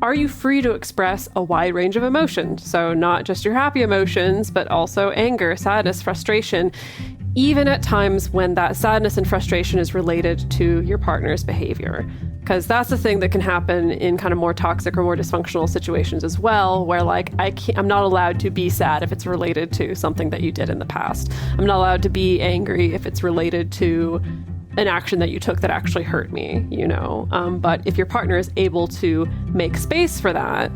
are you free to express a wide range of emotions? So not just your happy emotions, but also anger, sadness, frustration, even at times when that sadness and frustration is related to your partner's behavior. Because that's the thing that can happen in kind of more toxic or more dysfunctional situations as well, where like I'm not allowed to be sad if it's related to something that you did in the past. I'm not allowed to be angry if it's related to an action that you took that actually hurt me, you know. But if your partner is able to make space for that,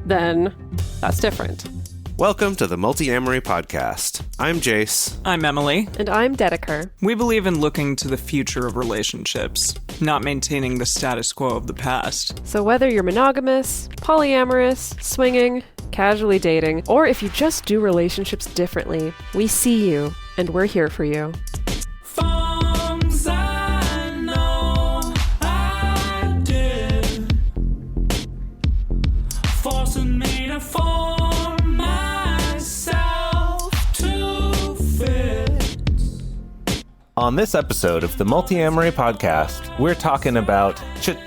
then that's different. Welcome to the Multiamory podcast. I'm Jase. I'm Emily. And I'm Dedeker. We believe in looking to the future of relationships, not maintaining the status quo of the past. So whether you're monogamous, polyamorous, swinging, casually dating, or if you just do relationships differently, we see you and we're here for you. On this episode of the Multiamory podcast, we're talking about changes.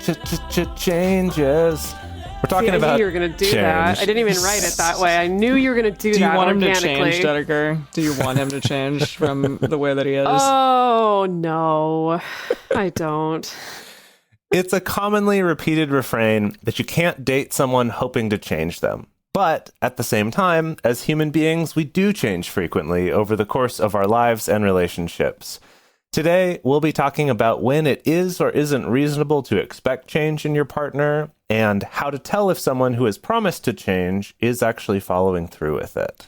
We're talking about I knew you were going to do that. I didn't even write it that way. I knew you were going to do that. Do you want him to organically. change, Dedeker? Do you want him to change from the way that he is? Oh, no. I don't. It's a commonly repeated refrain that you can't date someone hoping to change them. But at the same time, as human beings, we do change frequently over the course of our lives and relationships. Today, we'll be talking about when it is or isn't reasonable to expect change in your partner and how to tell if someone who has promised to change is actually following through with it.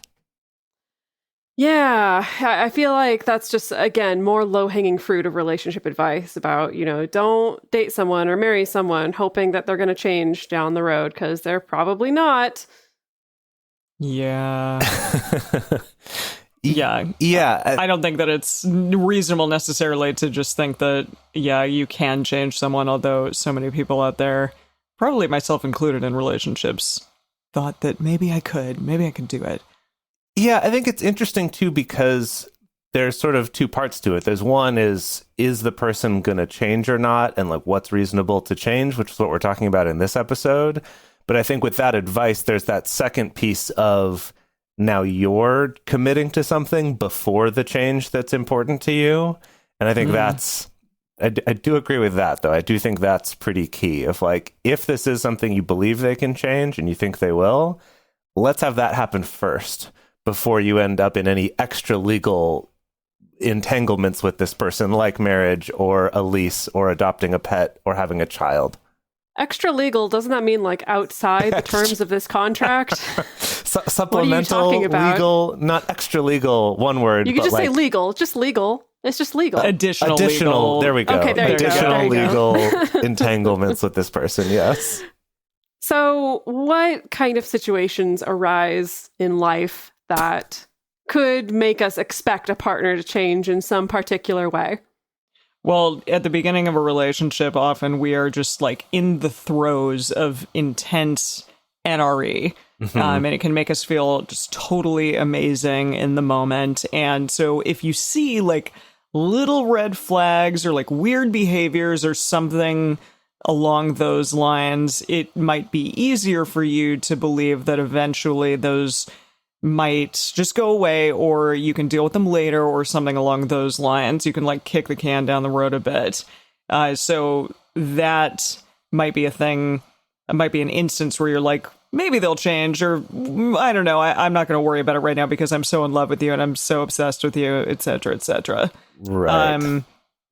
Yeah, I feel like that's just, again, more low-hanging fruit of relationship advice about, you know, don't date someone or marry someone hoping that they're going to change down the road because they're probably not. Yeah. Yeah. I don't think that it's reasonable necessarily to just think that, yeah, you can change someone, although so many people out there, probably myself included in relationships, thought that maybe I could do it. Yeah, I think it's interesting, too, because there's sort of two parts to it. There's one is the person going to change or not? And like, what's reasonable to change, which is what we're talking about in this episode. But I think with that advice, there's that second piece of now you're committing to something before the change that's important to you. And I think I do agree with that, though. I do think that's pretty key. If this is something you believe they can change and you think they will, let's have that happen first before you end up in any extra legal entanglements with this person, like marriage or a lease or adopting a pet or having a child. Extra legal, doesn't that mean like outside the terms of this contract? Supplemental, what are you talking about? legal, not extra legal, one word. You could just say legal, just legal. It's just legal. Additional legal. There we go. Okay, there you go. Additional legal entanglements with this person, yes. So what kind of situations arise in life that could make us expect a partner to change in some particular way? Well, at the beginning of a relationship, often we are just like in the throes of intense NRE. And it can make us feel just totally amazing in the moment. And so if you see like little red flags or like weird behaviors or something along those lines, it might be easier for you to believe that eventually those might just go away, or you can deal with them later or something along those lines. You can like kick the can down the road a bit. So that might be a thing. It might be an instance where you're like, maybe they'll change, or I don't know. I'm not going to worry about it right now because I'm so in love with you and I'm so obsessed with you, etc., etc. Right.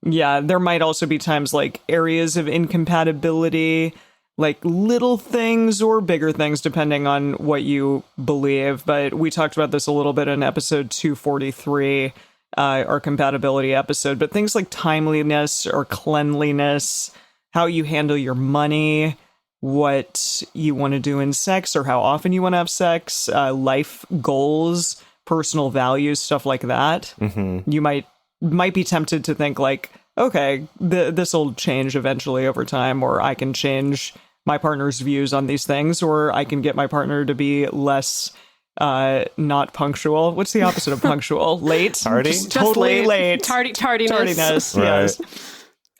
Yeah, there might also be times like areas of incompatibility, like little things or bigger things, depending on what you believe. But we talked about this a little bit in episode 243, our compatibility episode. But things like timeliness or cleanliness, how you handle your money, what you want to do in sex or how often you want to have sex, life goals, personal values, stuff like that. You might be tempted to think like, okay, this will change eventually over time, or I can change my partner's views on these things, or I can get my partner to be less not punctual. What's the opposite of punctual? Late? Tardy? Just totally late. Tardiness. Tardiness, Right. yes.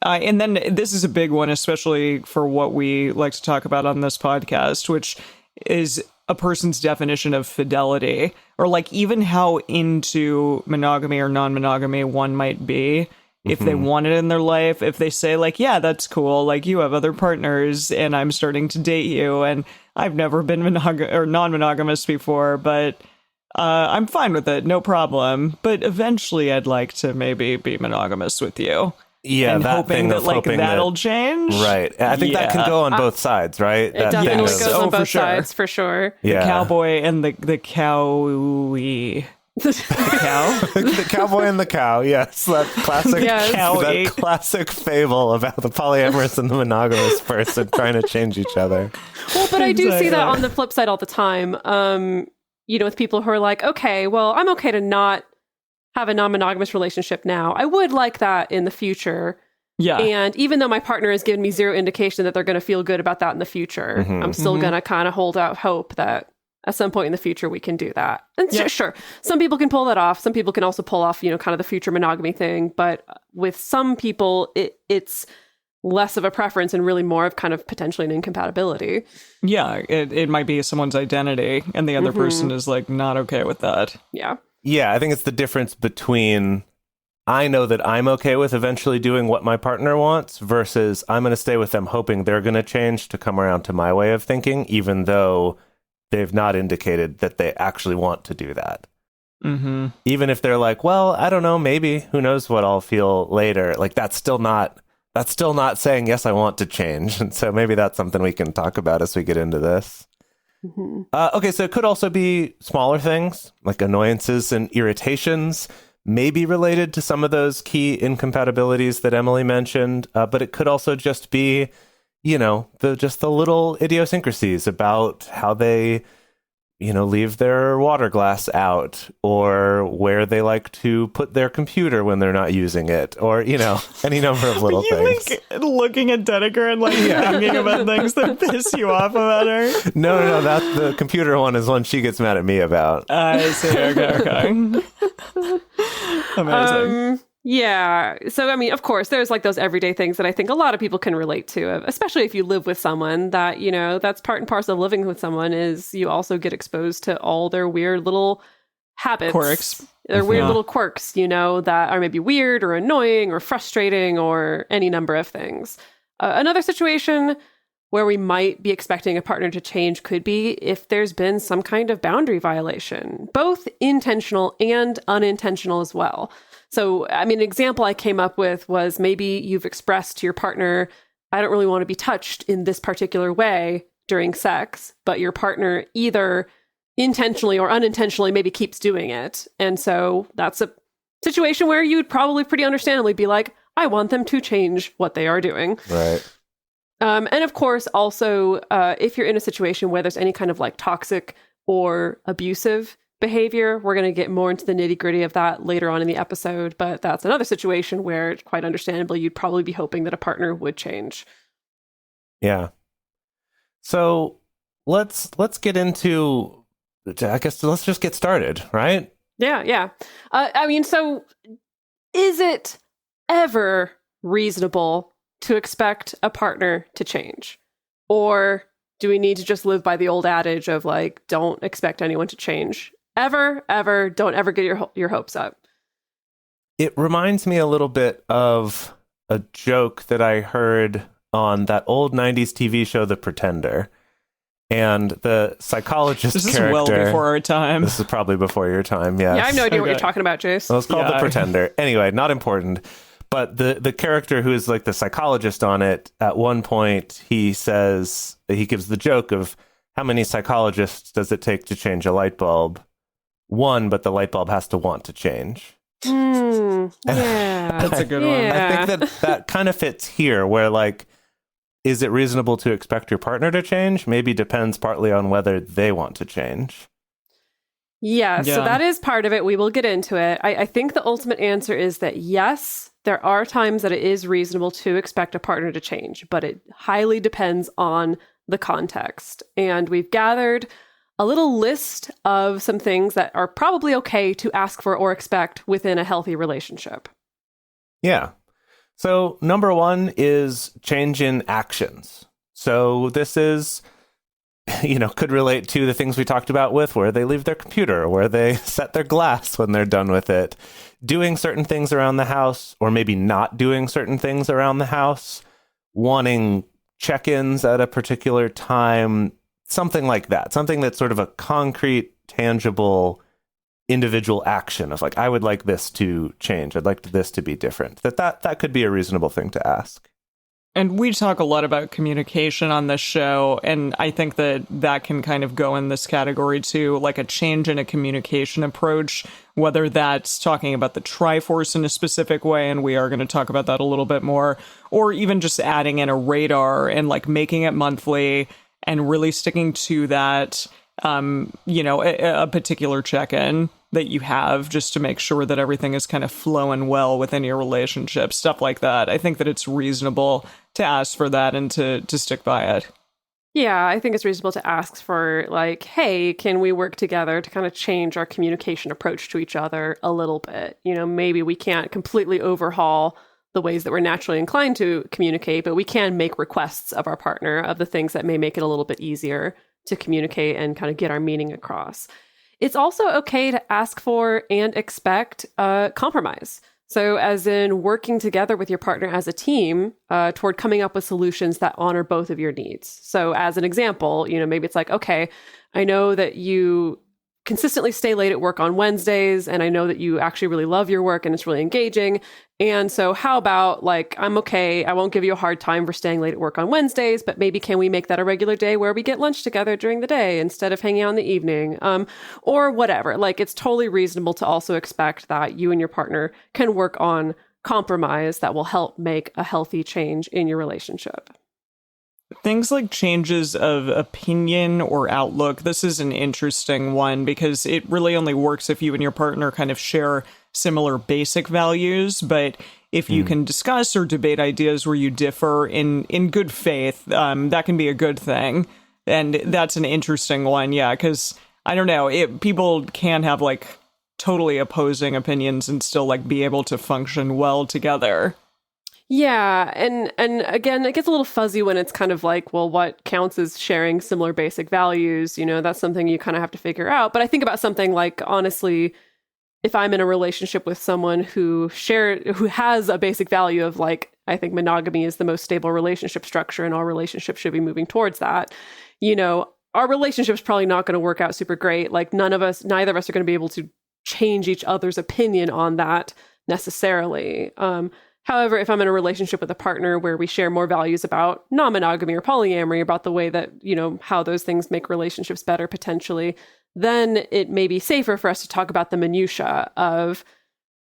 And then this is a big one, especially for what we like to talk about on this podcast, which is a person's definition of fidelity, or like even how into monogamy or non-monogamy one might be. If they want it in their life, if they say like, yeah, that's cool, like you have other partners and I'm starting to date you and I've never been non-monogamous before, but I'm fine with it, no problem. But eventually I'd like to maybe be monogamous with you. Yeah, and that hoping that like that'll change. Right. I think that can go on both sides, right? It definitely goes on both sides, for sure. The cowboy and the cowie. The cow? The cowboy and the cow, yes. That classic, that classic fable about the polyamorous and the monogamous person trying to change each other. Well, but I do see that on the flip side all the time. With people who are like, okay, well, I'm okay to not have a non-monogamous relationship now. I would like that in the future. Yeah. And even though my partner has given me zero indication that they're going to feel good about that in the future, I'm still going to kind of hold out hope that at some point in the future we can do that. And sure, some people can pull that off. Some people can also pull off, kind of the future monogamy thing. But with some people, it's less of a preference and really more of kind of potentially an incompatibility. Yeah, it might be someone's identity and the other person is like not okay with that. Yeah. Yeah, I think it's the difference between I know that I'm okay with eventually doing what my partner wants versus I'm going to stay with them hoping they're going to change to come around to my way of thinking, even though they've not indicated that they actually want to do that. Even if they're like, well, I don't know, maybe, who knows what I'll feel later. Like that's still not saying, yes, I want to change. And so maybe that's something we can talk about as we get into this. Okay, so it could also be smaller things like annoyances and irritations, maybe related to some of those key incompatibilities that Emily mentioned. But it could also just be, the little idiosyncrasies about how they, leave their water glass out, or where they like to put their computer when they're not using it, or, any number of little things. Like looking at Dedeker and thinking about things that piss you off about her? No, that's the computer one is one she gets mad at me about. I see. Okay. Amazing. Yeah. So, I mean, of course, there's like those everyday things that I think a lot of people can relate to, especially if you live with someone that, that's part and parcel of living with someone is you also get exposed to all their weird little habits. Quirks. Their weird little quirks, that are maybe weird or annoying or frustrating or any number of things. Another situation where we might be expecting a partner to change could be if there's been some kind of boundary violation, both intentional and unintentional as well. So, I mean, an example I came up with was maybe you've expressed to your partner, I don't really want to be touched in this particular way during sex, but your partner either intentionally or unintentionally maybe keeps doing it. And so that's a situation where you would probably pretty understandably be like, I want them to change what they are doing. Right. And of course, also, if you're in a situation where there's any kind of like toxic or abusive behavior, we're going to get more into the nitty gritty of that later on in the episode. But that's another situation where, quite understandably, you'd probably be hoping that a partner would change. Yeah. So let's get into, I guess, let's just get started, right? Yeah. I mean, so is it ever reasonable to expect a partner to change? Or do we need to just live by the old adage of like, don't expect anyone to change? Ever, don't ever get your hopes up. It reminds me a little bit of a joke that I heard on that old 90s TV show, The Pretender. And the psychologist this character... This is well before our time. This is probably before your time, yes. Yeah, I have no idea what you're talking about, Jase. Well, it's called The Pretender. Anyway, not important. But the character who is like the psychologist on it, at one point, he says, he gives the joke of how many psychologists does it take to change a light bulb? One, but the light bulb has to want to change. Yeah. That's a good one. I think that kind of fits here, where like, is it reasonable to expect your partner to change? Maybe depends partly on whether they want to change. Yeah, so that is part of it. We will get into it. I think the ultimate answer is that yes, there are times that it is reasonable to expect a partner to change, but it highly depends on the context. And we've gathered a little list of some things that are probably okay to ask for or expect within a healthy relationship. Yeah. So number one is change in actions. So this is, could relate to the things we talked about with where they leave their computer, where they set their glass when they're done with it, doing certain things around the house, or maybe not doing certain things around the house, wanting check-ins at a particular time, something like that. Something that's sort of a concrete, tangible, individual action of like, I would like this to change. I'd like this to be different. That could be a reasonable thing to ask. And we talk a lot about communication on this show, and I think that can kind of go in this category too, like a change in a communication approach, whether that's talking about the Triforce in a specific way, and we are going to talk about that a little bit more, or even just adding in a radar and like making it monthly and really sticking to that, a particular check-in that you have just to make sure that everything is kind of flowing well within your relationship, stuff like that. I think that it's reasonable to ask for that and to stick by it. Yeah, I think it's reasonable to ask for like, hey, can we work together to kind of change our communication approach to each other a little bit? Maybe we can't completely overhaul the ways that we're naturally inclined to communicate, but we can make requests of our partner of the things that may make it a little bit easier to communicate and kind of get our meaning across. It's also okay to ask for and expect compromise. So as in working together with your partner as a team toward coming up with solutions that honor both of your needs. So as an example, maybe it's like, okay, I know that you consistently stay late at work on Wednesdays, and I know that you actually really love your work and it's really engaging. And so how about like, I'm okay, I won't give you a hard time for staying late at work on Wednesdays, but maybe can we make that a regular day where we get lunch together during the day instead of hanging out in the evening, or whatever. Like, it's totally reasonable to also expect that you and your partner can work on compromise that will help make a healthy change in your relationship. Things like changes of opinion or outlook, this is an interesting one because it really only works if you and your partner kind of share similar basic values. But if you can discuss or debate ideas where you differ in good faith, that can be a good thing. And that's an interesting one, yeah, because I don't know, people can have like totally opposing opinions and still like be able to function well together. Yeah, and again, it gets a little fuzzy when it's kind of like, well, what counts as sharing similar basic values? That's something you kind of have to figure out. But I think about something like, honestly, if I'm in a relationship with someone who has a basic value of like, I think monogamy is the most stable relationship structure and all relationships should be moving towards that, our relationship's probably not going to work out super great. Like neither of us are going to be able to change each other's opinion on that necessarily. However, if I'm in a relationship with a partner where we share more values about non-monogamy or polyamory, about the way that, how those things make relationships better potentially, then it may be safer for us to talk about the minutia of,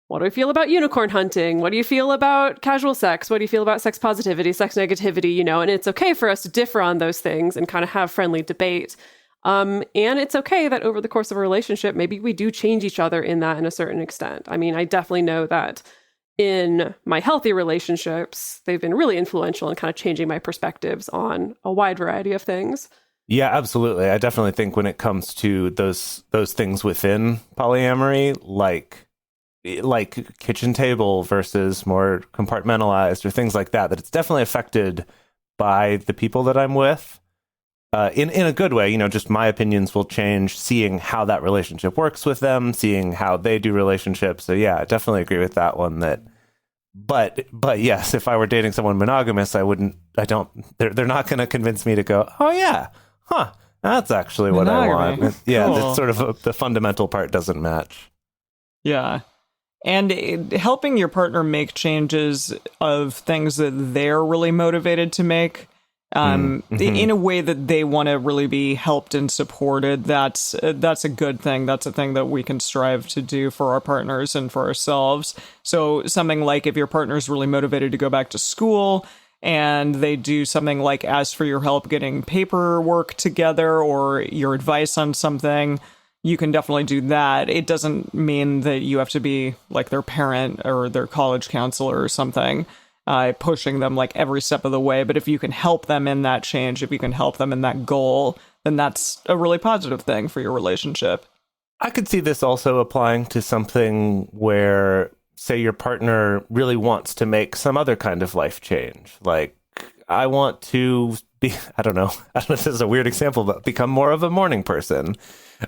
what do we feel about unicorn hunting? What do you feel about casual sex? What do you feel about sex positivity, sex negativity? And it's okay for us to differ on those things and kind of have friendly debate. And it's okay that over the course of a relationship, maybe we do change each other in that in a certain extent. I mean, I definitely know that in my healthy relationships, they've been really influential in kind of changing my perspectives on a wide variety of things. Yeah, absolutely. I definitely think when it comes to those things within polyamory, like kitchen table versus more compartmentalized or things like that it's definitely affected by the people that I'm with. In a good way, just my opinions will change, seeing how that relationship works with them, seeing how they do relationships. So yeah, I definitely agree with that one. But yes, if I were dating someone monogamous, they're not going to convince me to go, oh yeah, that's actually what monogamy. I want. Yeah, cool. That's sort of the fundamental part doesn't match. Yeah. And helping your partner make changes of things that they're really motivated to make, in a way that they want to really be helped and supported, that's a good thing. That's a thing that we can strive to do for our partners and for ourselves. So something like if your partner's really motivated to go back to school and they do something like ask for your help getting paperwork together or your advice on something, you can definitely do that. It doesn't mean that you have to be like their parent or their college counselor or something. Pushing them like every step of the way. But if you can help them in that change, if you can help them in that goal, then that's a really positive thing for your relationship. I could see this also applying to something where say your partner really wants to make some other kind of life change. Like, I want to be, I don't know if this is a weird example, but become more of a morning person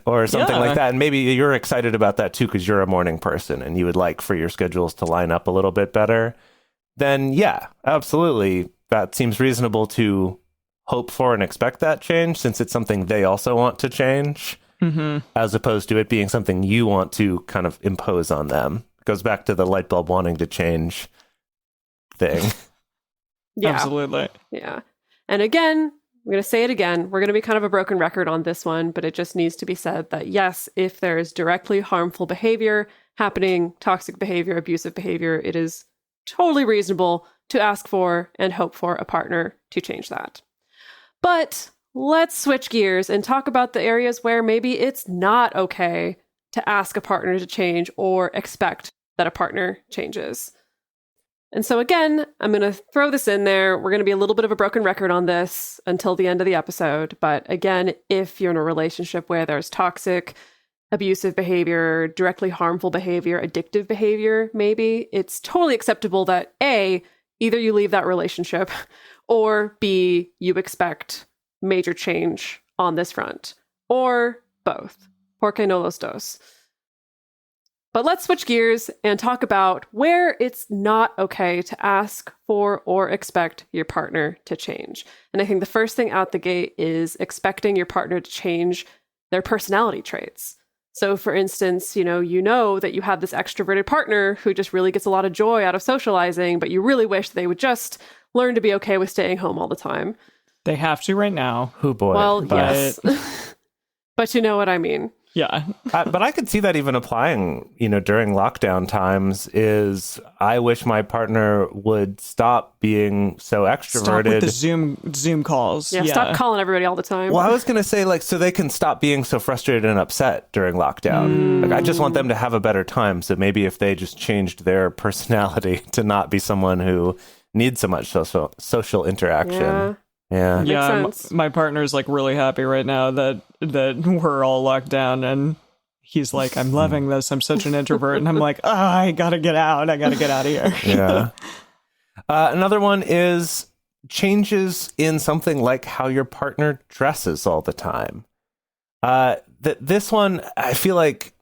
or something like that. And maybe you're excited about that too, because you're a morning person and you would like for your schedules to line up a little bit better. Then yeah, absolutely. That seems reasonable to hope for and expect that change, since it's something they also want to change, as opposed to it being something you want to kind of impose on them. It goes back to the light bulb wanting to change thing. Yeah. Absolutely. Yeah. And again, I'm going to say it again. We're going to be kind of a broken record on this one, but it just needs to be said that yes, if there is directly harmful behavior happening, toxic behavior, abusive behavior, it is totally reasonable to ask for and hope for a partner to change that. But let's switch gears and talk about the areas where maybe it's not okay to ask a partner to change or expect that a partner changes. And so again, I'm going to throw this in there. We're going to be a little bit of a broken record on this until the end of the episode. But again, if you're in a relationship where there's toxic, abusive behavior, directly harmful behavior, addictive behavior, maybe, it's totally acceptable that A, either you leave that relationship, or B, you expect major change on this front, or both. Porque no los dos. But let's switch gears and talk about where it's not okay to ask for or expect your partner to change. And I think the first thing out the gate is expecting your partner to change their personality traits. So for instance, you know that you have this extroverted partner who just really gets a lot of joy out of socializing, but you really wish they would just learn to be okay with staying home all the time. They have to right now. Oh boy. Well, yes. But you know what I mean. Yeah. But I could see that even applying, during lockdown times, is I wish my partner would stop being so extroverted. Stop with the Zoom calls. Yeah, stop calling everybody all the time. Well, I was going to say, so they can stop being so frustrated and upset during lockdown. I just want them to have a better time. So maybe if they just changed their personality to not be someone who needs so much social interaction. Yeah, my partner's really happy right now that we're all locked down, and he's like, I'm loving this. I'm such an introvert. And I'm like, I gotta get out. I gotta get out of here. Yeah. Another one is changes in something like how your partner dresses all the time. This one, I feel like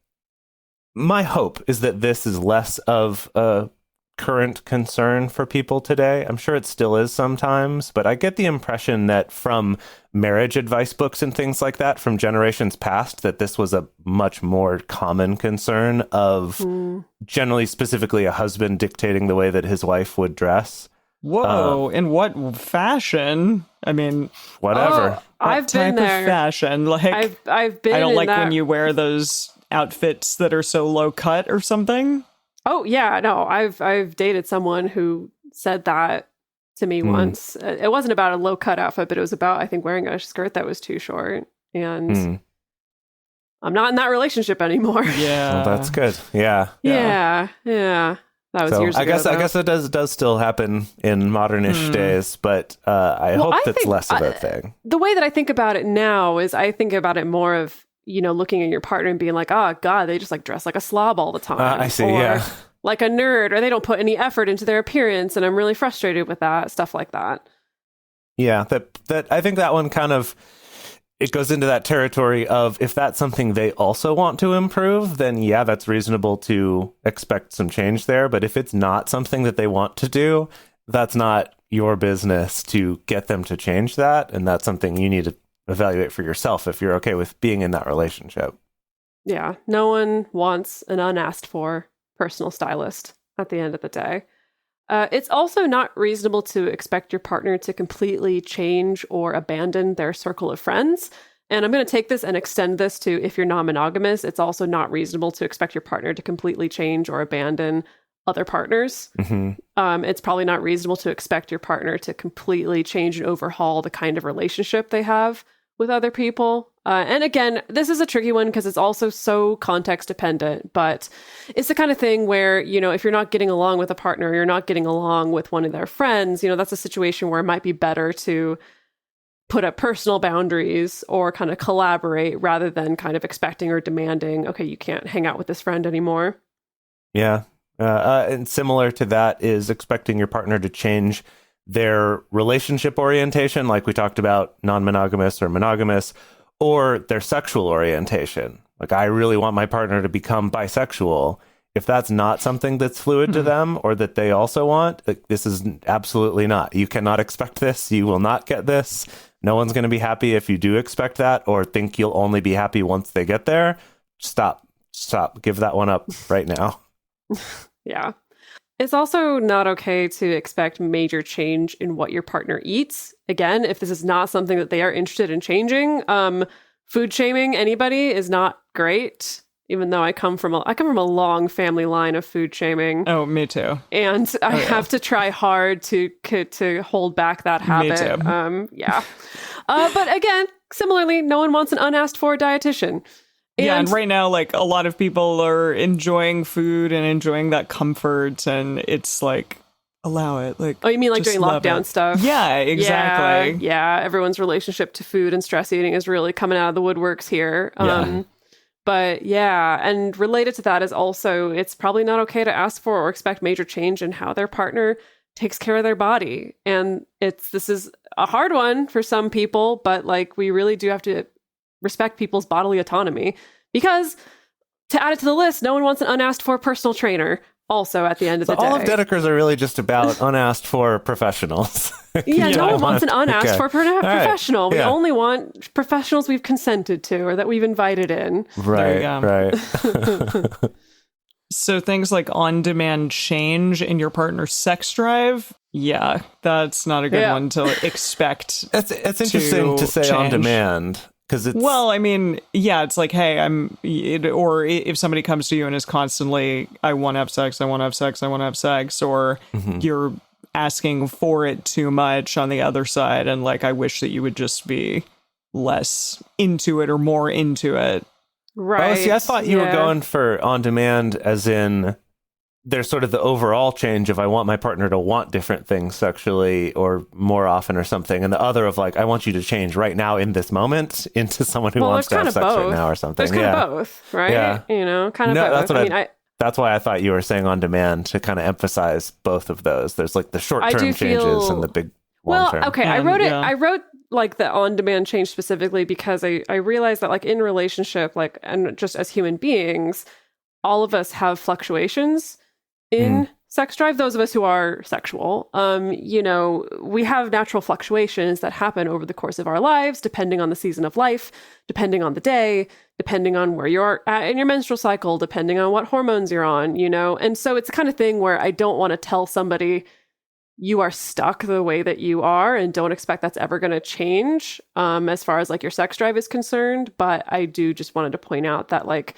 my hope is that this is less of a current concern for people today. I'm sure it still is sometimes, but I get the impression that from marriage advice books and things like that from generations past, that this was a much more common concern of generally, specifically, a husband dictating the way that his wife would dress. Whoa, in what fashion? I mean, whatever. I've been there. Of fashion, I've been. I don't in like that... when you wear those outfits that are so low cut or something. Oh yeah, no, I've dated someone who said that to me once. It wasn't about a low cut outfit, but it was about, I think, wearing a skirt that was too short. And I'm not in that relationship anymore. Yeah, well, that's good. Yeah. That was years ago. I guess it does still happen in modernish days, but I hope that's less of a thing. The way that I think about it now is I think about it more of, looking at your partner and being like, oh God, they just dress like a slob all the time. I see, or like a nerd, or they don't put any effort into their appearance. And I'm really frustrated with that, stuff like that. Yeah, that I think that one kind of, it goes into that territory of, if that's something they also want to improve, then yeah, that's reasonable to expect some change there. But if it's not something that they want to do, that's not your business to get them to change that. And that's something you need to evaluate for yourself if you're okay with being in that relationship. Yeah, no one wants an unasked for personal stylist at the end of the day. It's also not reasonable to expect your partner to completely change or abandon their circle of friends. And I'm going to take this and extend this to, if you're non-monogamous, it's also not reasonable to expect your partner to completely change or abandon other partners. It's probably not reasonable to expect your partner to completely change and overhaul the kind of relationship they have with other people. And again, this is a tricky one because it's also so context dependent, but it's the kind of thing where, if you're not getting along with a partner, you're not getting along with one of their friends, that's a situation where it might be better to put up personal boundaries or kind of collaborate rather than kind of expecting or demanding, okay, you can't hang out with this friend anymore. Yeah. And similar to that is expecting your partner to change their relationship orientation, like we talked about, non-monogamous or monogamous, or their sexual orientation. Like, I really want my partner to become bisexual. If that's not something that's fluid to them or that they also want, like, this is absolutely not. You cannot expect this. You will not get this. No one's going to be happy if you do expect that or think you'll only be happy once they get there. Stop. Give that one up right now. Yeah. It's also not okay to expect major change in what your partner eats. Again, if this is not something that they are interested in changing, food shaming anybody is not great. Even though I come from a long family line of food shaming. Oh, me too. And I have to try hard to hold back that habit. Me too. Yeah. But again, similarly, no one wants an unasked for dietitian. And right now, like, a lot of people are enjoying food and enjoying that comfort, and it's like, allow it. Like, oh, you mean like doing lockdown stuff? Yeah, exactly. Yeah, everyone's relationship to food and stress eating is really coming out of the woodworks here. But yeah, and related to that is also, it's probably not okay to ask for or expect major change in how their partner takes care of their body. And this is a hard one for some people, but like, we really do have to respect people's bodily autonomy, because to add it to the list, no one wants an unasked for personal trainer also at the end of the day. All of Dedekers are really just about unasked for professionals. Yeah, no one wants an unasked for professional. Right. We only want professionals we've consented to or that we've invited in. Right. So things like on-demand change in your partner's sex drive, yeah, that's not a good one to expect. It's interesting to say on demand. Well, I mean, yeah, it's like, hey, or if somebody comes to you and is constantly, I want to have sex, I want to have sex, I want to have sex, or you're asking for it too much on the other side, and like, I wish that you would just be less into it or more into it. Right. Oh, see, I thought you were going for on demand as in there's sort of the overall change of I want my partner to want different things sexually or more often or something, and the other of like, I want you to change right now in this moment into someone who wants to have sex right now or something. There's kind of both, right? Yeah. You know, kind of both. That's why I thought you were saying on demand to kind of emphasize both of those. There's like the short-term changes and the big long-term. Well, okay, I wrote like the on-demand change specifically because I realized that like in relationship, like, and just as human beings, all of us have fluctuations in sex drive. Those of us who are sexual, you know, we have natural fluctuations that happen over the course of our lives, depending on the season of life, depending on the day, depending on where you're at in your menstrual cycle, depending on what hormones you're on, you know? And so it's the kind of thing where I don't want to tell somebody you are stuck the way that you are and don't expect that's ever going to change as far as like your sex drive is concerned. But I do just wanted to point out that like,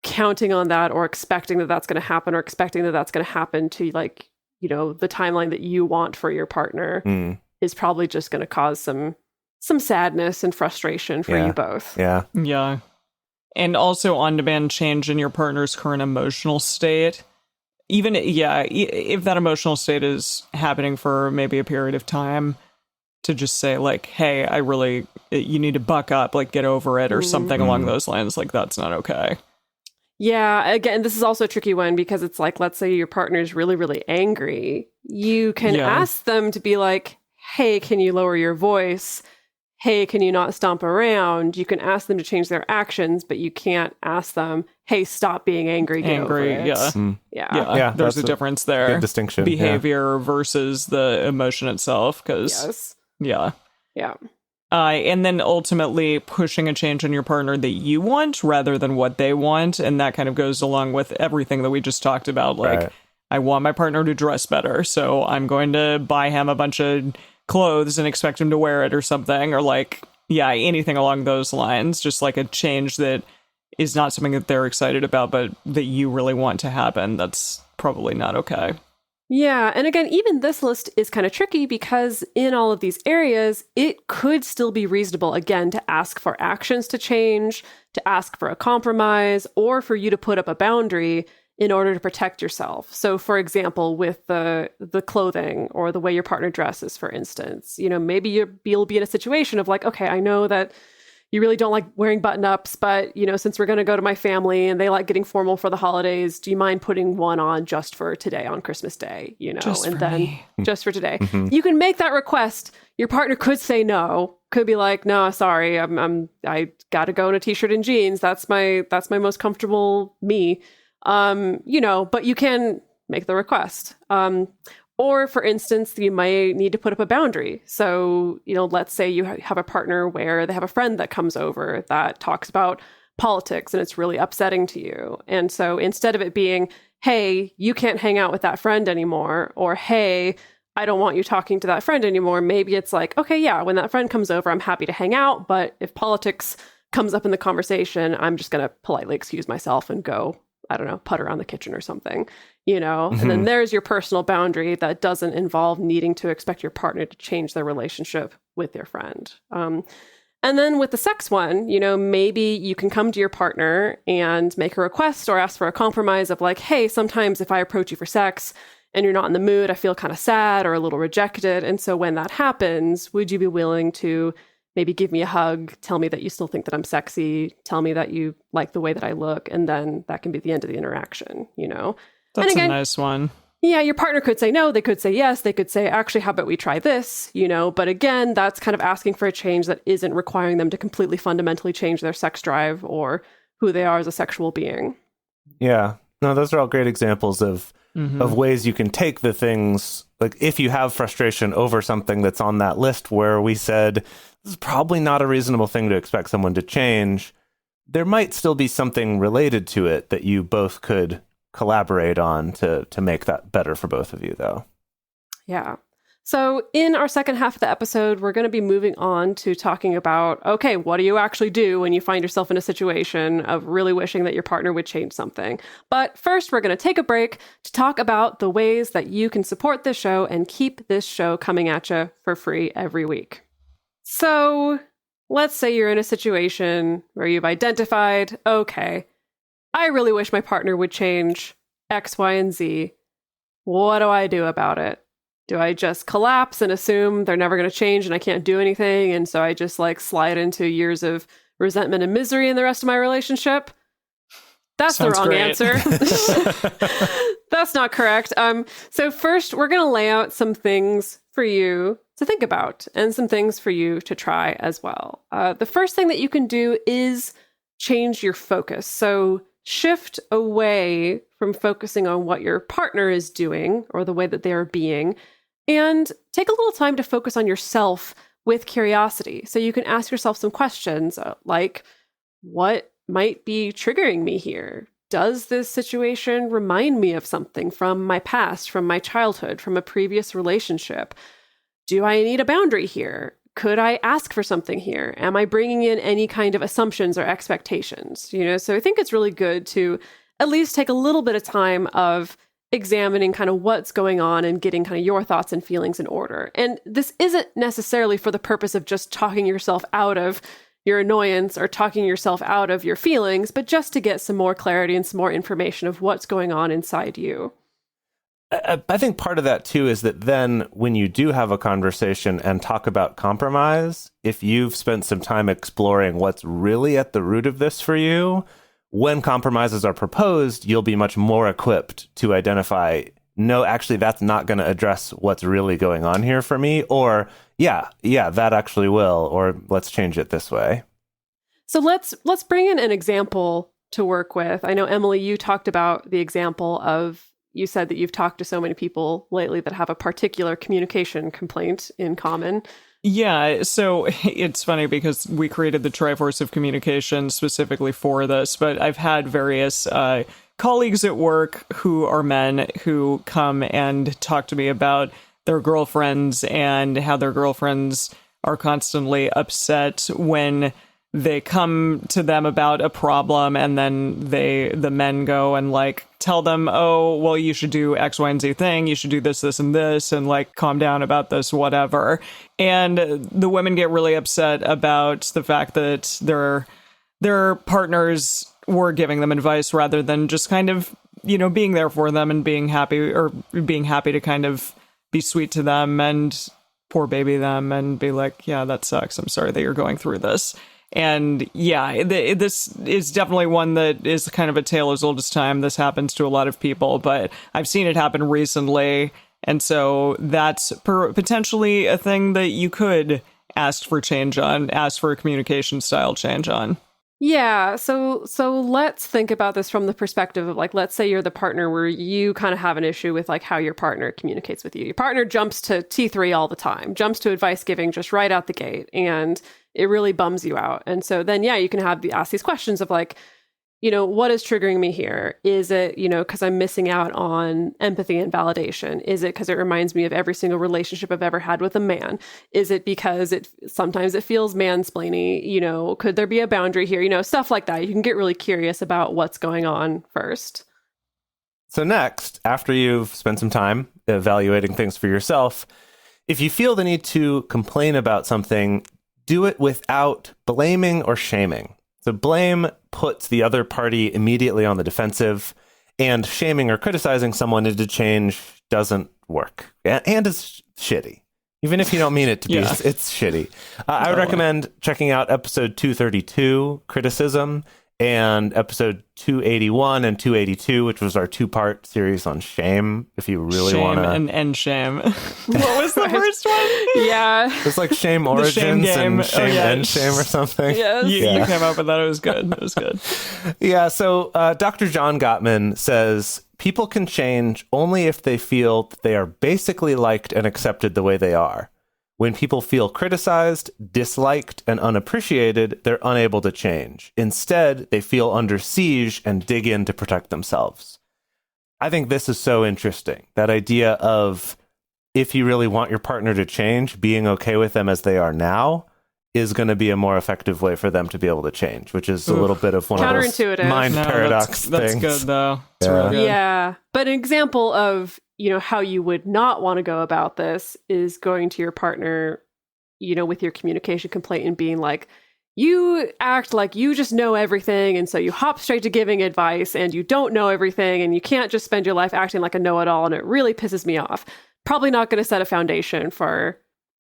counting on that or expecting that that's going to happen or expecting that that's going to happen to like, you know, the timeline that you want for your partner is probably just going to cause some sadness and frustration for you both. Yeah. And also on-demand change in your partner's current emotional state. Even, if that emotional state is happening for maybe a period of time, to just say like, hey, you need to buck up, like get over it or something along those lines. Like, that's not okay. Yeah, again, this is also a tricky one because it's like, let's say your partner is really, really angry. You can ask them to be like, hey, can you lower your voice? Hey, can you not stomp around? You can ask them to change their actions, but you can't ask them, hey, stop being angry. Get over it. Yeah. There's a difference there. Good distinction. Behavior versus the emotion itself. Because, Yeah. And then ultimately pushing a change on your partner that you want rather than what they want. And that kind of goes along with everything that we just talked about. Like, I want my partner to dress better, so I'm going to buy him a bunch of clothes and expect him to wear it or something. Or like, anything along those lines. Just like a change that is not something that they're excited about, but that you really want to happen. That's probably not okay. Yeah. And again, even this list is kind of tricky because in all of these areas, it could still be reasonable, again, to ask for actions to change, to ask for a compromise, or for you to put up a boundary in order to protect yourself. So, for example, with the clothing or the way your partner dresses, for instance, you know, maybe you'll be in a situation of like, okay, I know that you really don't like wearing button-ups, but, you know, since we're going to go to my family and they like getting formal for the holidays, do you mind putting one on just for today on Christmas Day, you know, just for today. You can make that request. Your partner could say no, could be like, no, sorry, I got to go in a t-shirt and jeans. That's my most comfortable me. You know, but you can make the request. Or, for instance, you might need to put up a boundary. So, you know, let's say you have a partner where they have a friend that comes over that talks about politics and it's really upsetting to you. And so instead of it being, hey, you can't hang out with that friend anymore, or hey, I don't want you talking to that friend anymore, maybe it's like, okay, yeah, when that friend comes over, I'm happy to hang out. But if politics comes up in the conversation, I'm just going to politely excuse myself and go, I don't know, putter around the kitchen or something, you know? And then there's your personal boundary that doesn't involve needing to expect your partner to change their relationship with your friend. And then with the sex one, you know, maybe you can come to your partner and make a request or ask for a compromise of like, hey, sometimes if I approach you for sex and you're not in the mood, I feel kind of sad or a little rejected. And so when that happens, would you be willing to maybe give me a hug, tell me that you still think that I'm sexy, tell me that you like the way that I look, and then that can be the end of the interaction, you know? That's and again, a nice one. Yeah, your partner could say no, they could say yes, they could say, actually, how about we try this, you know? But again, that's kind of asking for a change that isn't requiring them to completely fundamentally change their sex drive or who they are as a sexual being. Yeah. No, those are all great examples of ways you can take the things, like if you have frustration over something that's on that list where we said, this is probably not a reasonable thing to expect someone to change, there might still be something related to it that you both could collaborate on to make that better for both of you, though. Yeah. So in our second half of the episode, we're going to be moving on to talking about, okay, what do you actually do when you find yourself in a situation of really wishing that your partner would change something? But first, we're going to take a break to talk about the ways that you can support this show and keep this show coming at you for free every week. So let's say you're in a situation where you've identified, okay, I really wish my partner would change X, Y, and Z. What do I do about it? Do I just collapse and assume they're never going to change and I can't do anything? And so I just like slide into years of resentment and misery in the rest of my relationship? That's Sounds the wrong great. answer. That's not correct. So first, we're going to lay out some things for you to think about and some things for you to try as well. The first thing that you can do is change your focus. So shift away from focusing on what your partner is doing or the way that they are being, and take a little time to focus on yourself with curiosity. So you can ask yourself some questions like, what might be triggering me here? Does this situation remind me of something from my past, from my childhood, from a previous relationship? Do I need a boundary here? Could I ask for something here? Am I bringing in any kind of assumptions or expectations? You know, so I think it's really good to at least take a little bit of time of examining kind of what's going on and getting kind of your thoughts and feelings in order. And this isn't necessarily for the purpose of just talking yourself out of your annoyance or talking yourself out of your feelings, but just to get some more clarity and some more information of what's going on inside you. I think part of that, too, is that then when you do have a conversation and talk about compromise, if you've spent some time exploring what's really at the root of this for you, when compromises are proposed, you'll be much more equipped to identify, no, actually, that's not going to address what's really going on here for me. Or, yeah, that actually will. Or let's change it this way. So let's bring in an example to work with. I know, Emily, you talked about the example of, you said that you've talked to so many people lately that have a particular communication complaint in common. Yeah, so it's funny because we created the Triforce of Communication specifically for this, but I've had various colleagues at work who are men who come and talk to me about their girlfriends and how their girlfriends are constantly upset when they come to them about a problem, and then the men go and like tell them, oh, well, you should do X, Y, and Z thing. You should do this, this, and this, and like calm down about this, whatever. And the women get really upset about the fact that their partners were giving them advice rather than just kind of, you know, being there for them and being happy to kind of be sweet to them and poor baby them and be like, yeah, that sucks. I'm sorry that you're going through this. And yeah, this is definitely one that is kind of a tale as old as time. This happens to a lot of people, but I've seen it happen recently. And so that's potentially a thing that you could ask for change on, ask for a communication style change on. Yeah, so let's think about this from the perspective of, like, let's say you're the partner where you kind of have an issue with, like, how your partner communicates with you. Your partner jumps to T3 all the time, jumps to advice giving just right out the gate, and it really bums you out. And so then, yeah, you can ask these questions of, like, you know, what is triggering me here? Is it, you know, because I'm missing out on empathy and validation? Is it because it reminds me of every single relationship I've ever had with a man? Is it because sometimes it feels mansplaining? You know, could there be a boundary here? You know, stuff like that. You can get really curious about what's going on first. So next, after you've spent some time evaluating things for yourself, if you feel the need to complain about something, do it without blaming or shaming. So blame puts the other party immediately on the defensive, and shaming or criticizing someone into change doesn't work. And it's shitty. Even if you don't mean it to be, it's shitty. I would recommend checking out episode 232, Criticism, and episode 281 and 282, which was our 2-part series on shame, if you really want to... Shame and end shame. What was the first one? Yeah. It's like Shame Origins and Shame End Shame or something. Yes. You came up with that. It was good. It was good. Yeah, so Dr. John Gottman says, people can change only if they feel that they are basically liked and accepted the way they are. When people feel criticized, disliked, and unappreciated, they're unable to change. Instead, they feel under siege and dig in to protect themselves. I think this is so interesting. That idea of, if you really want your partner to change, being okay with them as they are now is going to be a more effective way for them to be able to change, which is a little bit of one of those mind paradox that's things. That's good, though. It's real good. Yeah. But an example of, you know, how you would not want to go about this is going to your partner, you know, with your communication complaint and being like, you act like you just know everything, and so you hop straight to giving advice, and you don't know everything, and you can't just spend your life acting like a know-it-all, and it really pisses me off. Probably not going to set a foundation for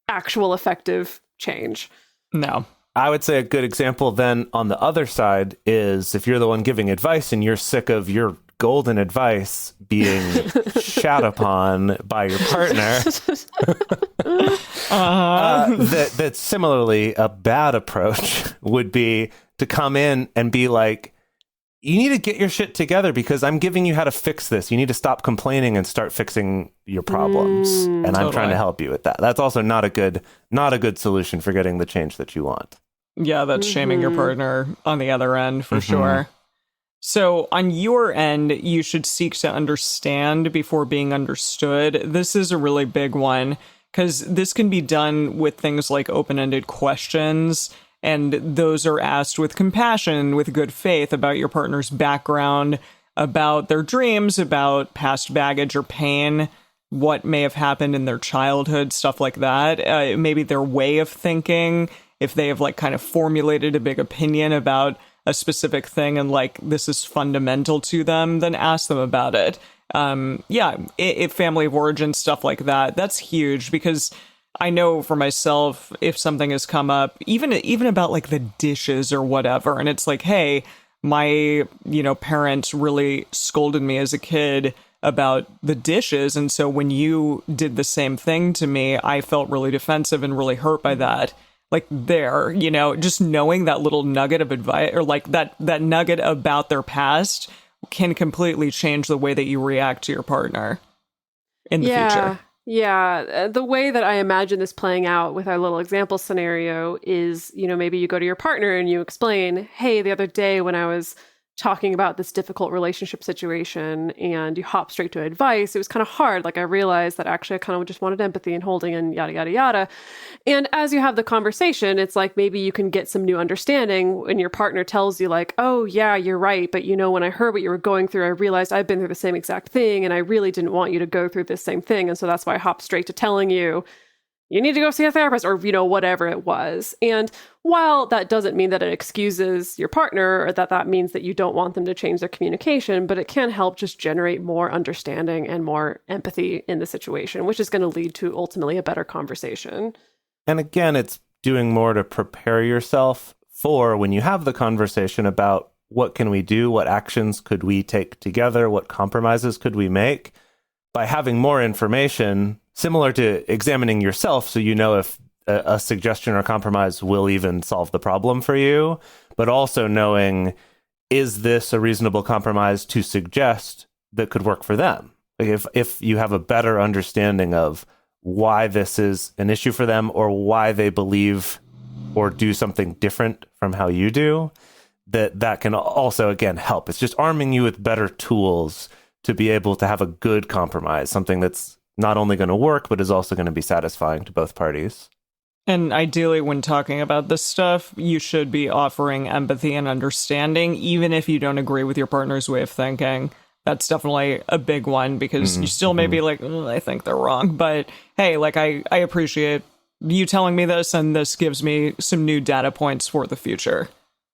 actual effective change. No. I would say a good example then on the other side is if you're the one giving advice and you're sick of your golden advice being shat upon by your partner, that similarly a bad approach would be to come in and be like, you need to get your shit together because I'm giving you how to fix this. You need to stop complaining and start fixing your problems. And I'm trying to help you with that. That's also not a good solution for getting the change that you want. Yeah, that's shaming your partner on the other end for sure. So on your end, you should seek to understand before being understood. This is a really big one because this can be done with things like open-ended questions. And those are asked with compassion, with good faith about your partner's background, about their dreams, about past baggage or pain, what may have happened in their childhood, stuff like that. Maybe their way of thinking, if they have like kind of formulated a big opinion about a specific thing and like this is fundamental to them, then ask them about it. If family of origin, stuff like that, that's huge because I know for myself, if something has come up, even about like the dishes or whatever, and it's like, hey, my, parents really scolded me as a kid about the dishes. And so when you did the same thing to me, I felt really defensive and really hurt by that. Like just knowing that little nugget of advice or like that nugget about their past can completely change the way that you react to your partner in the future. Yeah, the way that I imagine this playing out with our little example scenario is, maybe you go to your partner and you explain, hey, the other day when I was talking about this difficult relationship situation and you hop straight to advice, it was kind of hard. Like I realized that actually I kind of just wanted empathy and holding and yada, yada, yada. And as you have the conversation, it's like maybe you can get some new understanding when your partner tells you like, oh yeah, you're right. But when I heard what you were going through, I realized I've been through the same exact thing and I really didn't want you to go through this same thing. And so that's why I hopped straight to telling you, you need to go see a therapist or, whatever it was. And while that doesn't mean that it excuses your partner or that means that you don't want them to change their communication, but it can help just generate more understanding and more empathy in the situation, which is going to lead to ultimately a better conversation. And again, it's doing more to prepare yourself for when you have the conversation about what can we do, what actions could we take together, what compromises could we make, by having more information, similar to examining yourself so you know if a suggestion or compromise will even solve the problem for you, but also knowing, is this a reasonable compromise to suggest that could work for them? Like if you have a better understanding of why this is an issue for them or why they believe or do something different from how you do, that can also, again, help. It's just arming you with better tools to be able to have a good compromise, something that's not only going to work, but is also going to be satisfying to both parties. And ideally, when talking about this stuff, you should be offering empathy and understanding, even if you don't agree with your partner's way of thinking. That's definitely a big one, because you still may be like, I think they're wrong. But hey, like I appreciate you telling me this, and this gives me some new data points for the future.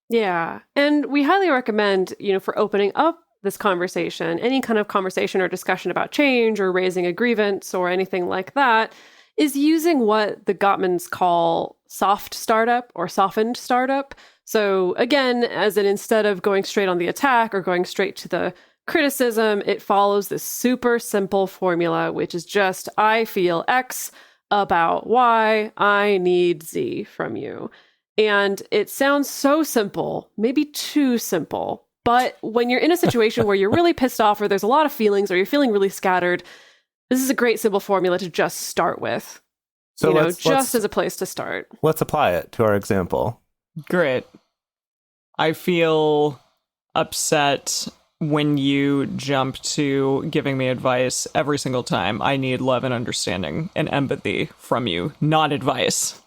Yeah. And we highly recommend, for opening up this conversation, any kind of conversation or discussion about change or raising a grievance or anything like that, is using what the Gottmans call soft startup or softened startup. So again, as in, instead of going straight on the attack or going straight to the criticism, it follows this super simple formula, which is just, I feel X about Y, I need Z from you. And it sounds so simple, maybe too simple. But when you're in a situation where you're really pissed off, or there's a lot of feelings, or you're feeling really scattered, this is a great simple formula to just start with. So just as a place to start. Let's apply it to our example. Great. I feel upset when you jump to giving me advice every single time. I need love and understanding and empathy from you, not advice.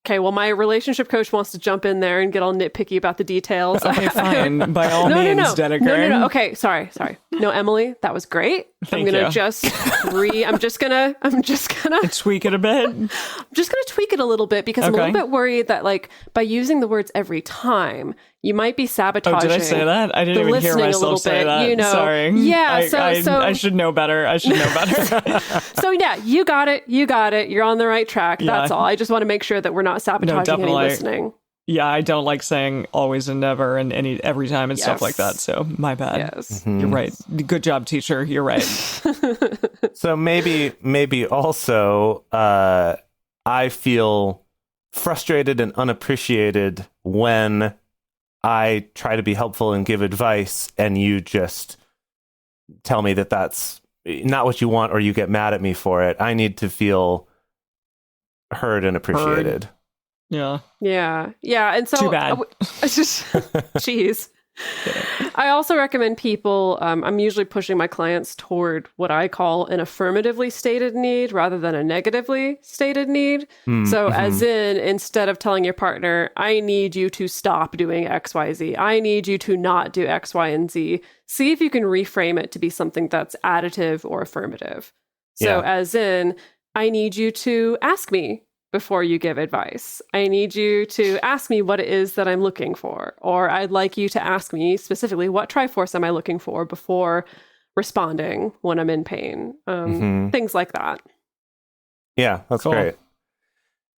Okay, well, my relationship coach wants to jump in there and get all nitpicky about the details. Okay, fine. By all means, Dedeker. No. Okay, sorry. No, Emily, that was great. I'm gonna just tweak it a bit. I'm just gonna tweak it a little bit, because I'm a little bit worried that, like, by using the words every time, you might be sabotaging. Oh, did I say that? I didn't even hear myself say that. Sorry. Yeah. I should know better. So yeah, you got it. You're on the right track. Yeah. That's all. I just want to make sure that we're not sabotaging any listening. Yeah, I don't like saying always and never and every time and stuff like that. So my bad. Yes. You're right. Good job, teacher. You're right. So maybe also I feel frustrated and unappreciated when I try to be helpful and give advice, and you just tell me that that's not what you want, or you get mad at me for it. I need to feel heard and appreciated. Yeah. And so, too bad. Jeez. I also recommend people, I'm usually pushing my clients toward what I call an affirmatively stated need rather than a negatively stated need. So as in, instead of telling your partner, I need you to stop doing X, Y, Z, I need you to not do X, Y, and Z, see if you can reframe it to be something that's additive or affirmative. So as in, I need you to ask me before you give advice. I need you to ask me what it is that I'm looking for. Or I'd like you to ask me specifically, what Triforce am I looking for before responding when I'm in pain? Things like that. Yeah, that's great.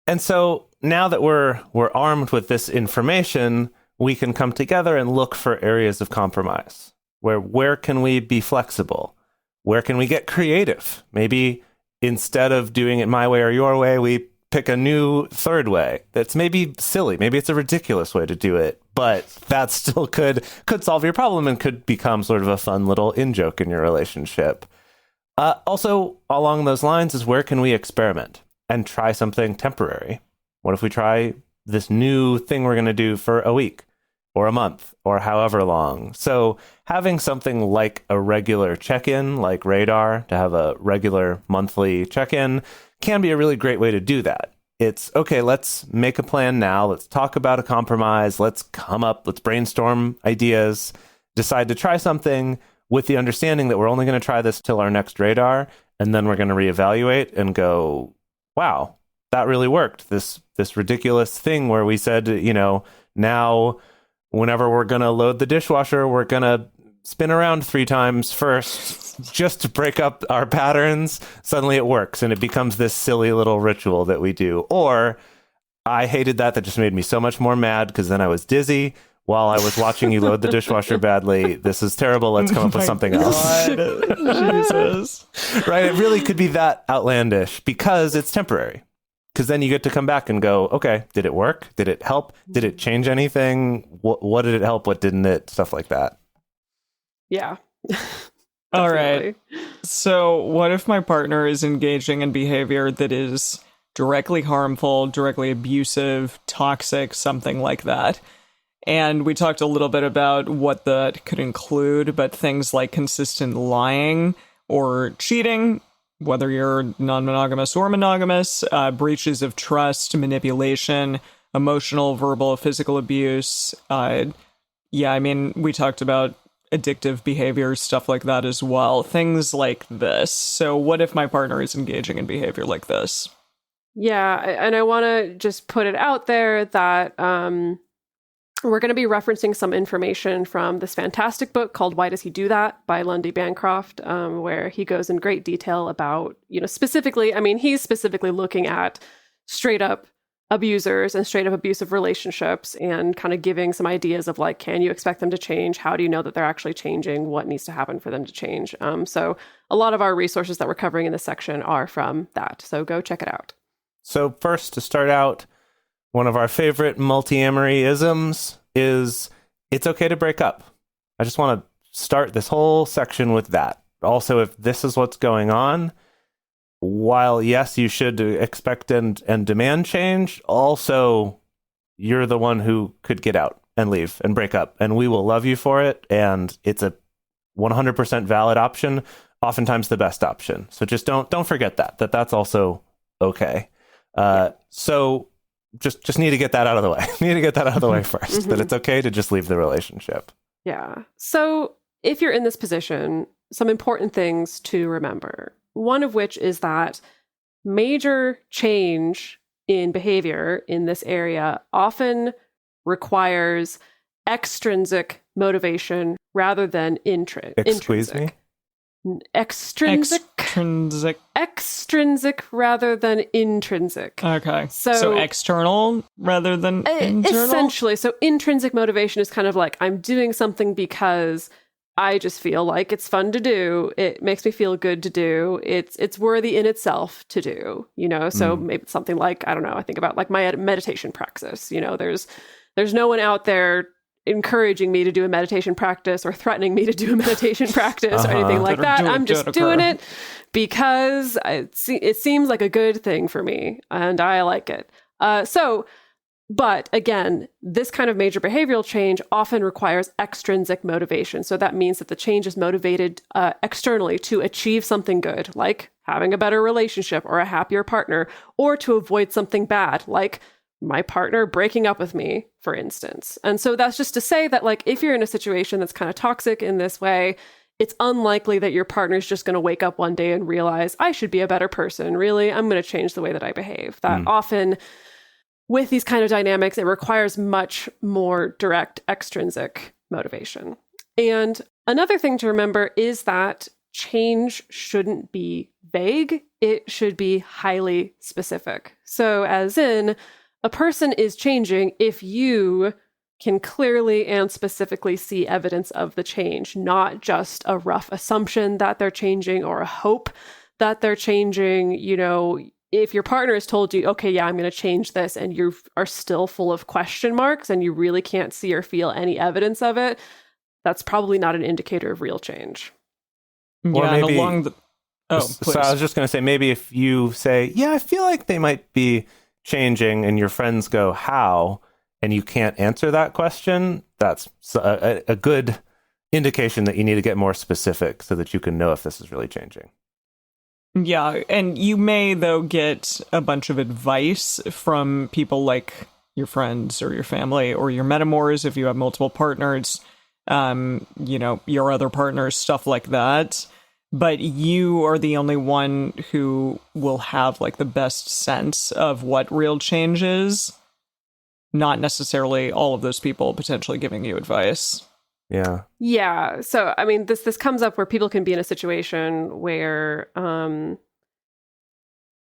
And so now that we're armed with this information, we can come together and look for areas of compromise. Where can we be flexible? Where can we get creative? Maybe instead of doing it my way or your way, we pick a new third way that's maybe silly. Maybe it's a ridiculous way to do it, but that still could solve your problem and could become sort of a fun little in-joke in your relationship. Also, along those lines is, where can we experiment and try something temporary? What if we try this new thing we're going to do for a week or a month or however long? So having something like a regular check-in, like Radar, to have a regular monthly check-in, can be a really great way to do that. It's, okay, let's make a plan now. Let's talk about a compromise. Let's brainstorm ideas, decide to try something with the understanding that we're only going to try this till our next Radar. And then we're going to reevaluate and go, wow, that really worked. This ridiculous thing where we said, now whenever we're going to load the dishwasher, we're going to spin around 3 times first just to break up our patterns. Suddenly it works and it becomes this silly little ritual that we do. Or I hated that. That just made me so much more mad because then I was dizzy while I was watching you load the dishwasher badly. This is terrible. Let's come up with something else. Jesus. Right? It really could be that outlandish because it's temporary. Because then you get to come back and go, okay, did it work? Did it help? Did it change anything? What did it help? What didn't it? Stuff like that. Yeah. All right. So what if my partner is engaging in behavior that is directly harmful, directly abusive, toxic, something like that? And we talked a little bit about what that could include, but things like consistent lying or cheating, whether you're non-monogamous or monogamous, breaches of trust, manipulation, emotional, verbal, physical abuse. We talked about addictive behavior, stuff like that as well. Things like this. So what if my partner is engaging in behavior like this? Yeah, and I want to just put it out there that we're going to be referencing some information from this fantastic book called Why Does He Do That? By Lundy Bancroft, where he goes in great detail about, specifically, he's specifically looking at straight up abusers and straight up abusive relationships and kind of giving some ideas of like, can you expect them to change? How do you know that they're actually changing? What needs to happen for them to change? So a lot of our resources that we're covering in this section are from that. So go check it out. So first, to start out, one of our favorite multiamory isms is it's okay to break up. I just want to start this whole section with that. Also, if this is what's going on, while yes, you should expect and demand change, also you're the one who could get out and leave and break up, and we will love you for it. And it's a 100% valid option, oftentimes the best option. So just don't forget that's also okay. So just need to get that out of the way. Need to get that out of the way first, that it's okay to just leave the relationship. Yeah. So if you're in this position, some important things to remember. One of which is that major change in behavior in this area often requires extrinsic motivation rather than Excuse me? Extrinsic rather than intrinsic. Okay. So external rather than internal? Essentially. So intrinsic motivation is kind of like, I'm doing something because I just feel like it's fun to do. It makes me feel good to do. It's worthy in itself to do, So maybe it's something like, I don't know, I think about like my meditation practice. There's no one out there encouraging me to do a meditation practice or threatening me to do a meditation practice or anything like that. I'm just doing it because it seems like a good thing for me and I like it. But again, this kind of major behavioral change often requires extrinsic motivation. So that means that the change is motivated externally to achieve something good, like having a better relationship or a happier partner, or to avoid something bad, like my partner breaking up with me, for instance. And so that's just to say that, like, if you're in a situation that's kind of toxic in this way, it's unlikely that your partner's just going to wake up one day and realize, I should be a better person. Really, I'm going to change the way that I behave. That often, with these kind of dynamics, it requires much more direct extrinsic motivation. And another thing to remember is that change shouldn't be vague. It should be highly specific. So as in, a person is changing if you can clearly and specifically see evidence of the change, not just a rough assumption that they're changing or a hope that they're changing. If your partner has told you, okay, yeah, I'm going to change this, and you are still full of question marks and you really can't see or feel any evidence of it, that's probably not an indicator of real change. Or yeah, maybe, and along the... So I was just going to say, maybe if you say, yeah, I feel like they might be changing, and your friends go, how? And you can't answer that question, that's a good indication that you need to get more specific so that you can know if this is really changing. Yeah, and you may, though, get a bunch of advice from people like your friends or your family or your metamors if you have multiple partners, your other partners, stuff like that. But you are the only one who will have, like, the best sense of what real change is, not necessarily all of those people potentially giving you advice. Yeah. Yeah. So, this comes up where people can be in a situation where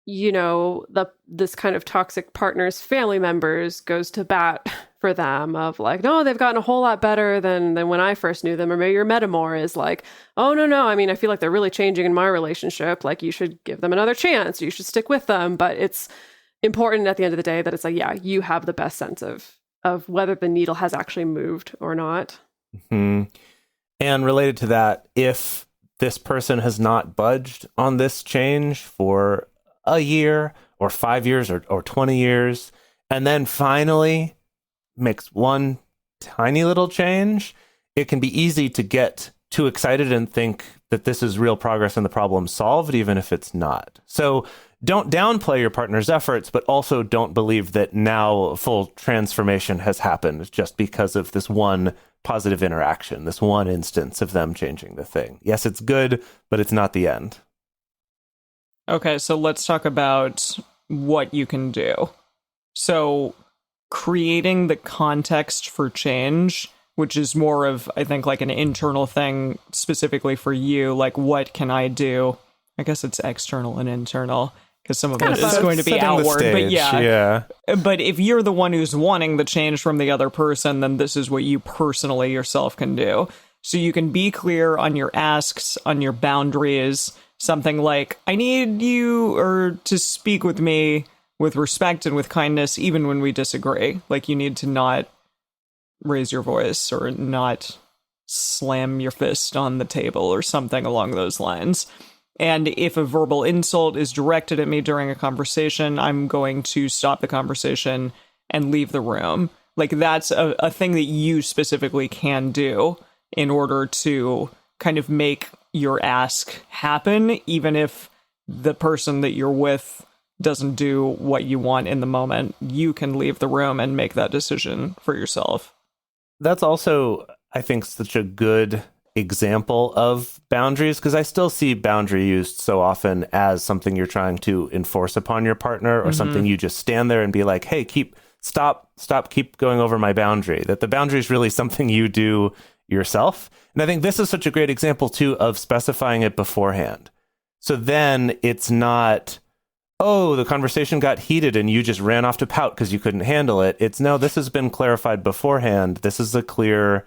this kind of toxic partner's family members goes to bat for them of like, no, they've gotten a whole lot better than when I first knew them. Or maybe your metamor is like, oh, no. I mean, I feel like they're really changing in my relationship. Like, you should give them another chance. You should stick with them. But it's important at the end of the day that it's like, yeah, you have the best sense of whether the needle has actually moved or not. Mm-hmm. And related to that, if this person has not budged on this change for a year or 5 years or 20 years, and then finally makes one tiny little change, it can be easy to get too excited and think that this is real progress and the problem solved, even if it's not. So don't downplay your partner's efforts, but also don't believe that now full transformation has happened just because of this one positive interaction, this one instance of them changing the thing. Yes, it's good, but it's not the end. Okay, so let's talk about what you can do. So creating the context for change, which is more of, I think, like an internal thing specifically for you, like what can I do? I guess it's external and internal, because some of it is going to be outward, but yeah. But if you're the one who's wanting the change from the other person, then this is what you personally yourself can do. So you can be clear on your asks, on your boundaries, something like, I need you to speak with me with respect and with kindness, even when we disagree. Like, you need to not raise your voice or not slam your fist on the table or something along those lines. And if a verbal insult is directed at me during a conversation, I'm going to stop the conversation and leave the room. Like, that's a thing that you specifically can do in order to kind of make your ask happen, even if the person that you're with doesn't do what you want in the moment. You can leave the room and make that decision for yourself. That's also, I think, such a good example of boundaries, because I still see boundary used so often as something you're trying to enforce upon your partner, or something you just stand there and be like, hey, stop, keep going over my boundary. That the boundary is really something you do yourself. And I think this is such a great example too of specifying it beforehand. So then it's not, oh, the conversation got heated and you just ran off to pout because you couldn't handle it. It's, no, this has been clarified beforehand. This is a clear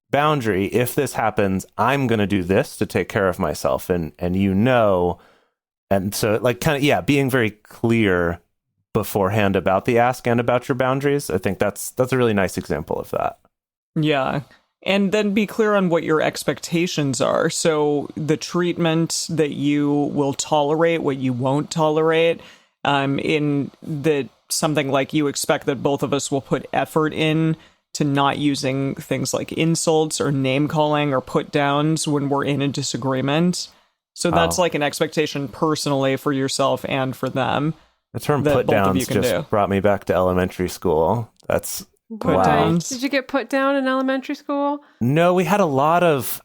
boundary. If this happens, I'm going to do this to take care of myself. And so like kind of, yeah, being very clear beforehand about the ask and about your boundaries. I think that's a really nice example of that. Yeah. And then be clear on what your expectations are. So the treatment that you will tolerate, what you won't tolerate, in that something like you expect that both of us will put effort in to not using things like insults or name calling or put downs when we're in a disagreement. So that's like an expectation personally for yourself and for them. The term put downs just brought me back to elementary school. That's put downs. Did you get put down in elementary school? No, we had a lot of